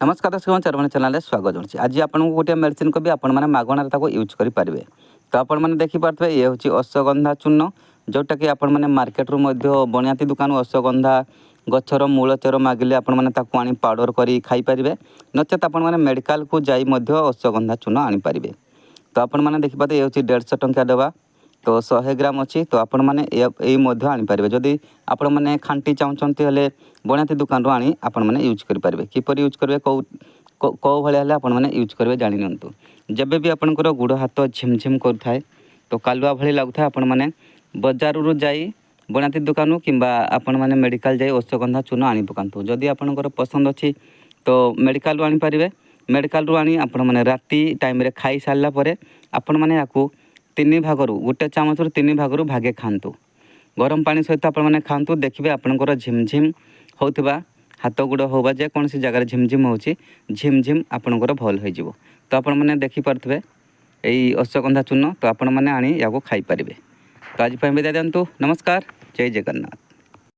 नमस्कार दर्शक चरमणी चैनल स्वागत जनाऊँ आज आपको गोटे मेडिसिन कभी आपण मैंने मागणार यूज करेंगे। तो आपण मैंने देखिपे ये हूँ अश्वगंधा चूर्ण जोटा कि आपण मैंने मार्केट रू बनियाती दुकान अश्वगंधा गचर मूल चेर मागिले आपण मैंने आनी पाउडर कर खाईपारे नचेत आपण मैंने मेडिकल को जाई अश्वगंधा चूर्ण आनीपारे। तो आपण मैंने देखिपे ये हूँ 150 टंका डबा तो 100 ग्राम अच्छी तो आपण मैंने आनीपारे जदि आपण मैंने खांटी चाहते हेले बनियाती दुकान रू आनी आपण मैंने यूज करेंगे। किपर यूज करेंगे कौ भाई आपण मैंने यूज करेंगे जानी नियंतु। जब भी आपंकर गुड़ हाथ झिमझिम करुए तो कालुआ भली लगुए आपण मैंने बजार रू जाई बनियाती दुकान किंबा आपण मैंने मेडिकल जाई अश्वगंधा चूर्ण आनी पकातु। जदि आपंकर पसंद अच्छी तो मेडिकल आनीपारे मेडिकल आनी आपण मैंने राति टाइम रे खाई सारा पर आपण मैंने या 3 भागरू गोटे चामच रू 3 भागरू भागे खातु। गरम पानी सहित आपण मैंने खातु देखिए आपंकर झिमझिम होता हाथ गोड़ होगा जेकोसी जगार झिमझिम हो झिमझिम आपंकर भल हो। तो आपण मैंने देखिपे यही अश्वगंधा चूर्ण तो आपण मैंने आनी या खाईपारे। तो आज विदा दिंतु। नमस्कार, जय जगन्नाथ।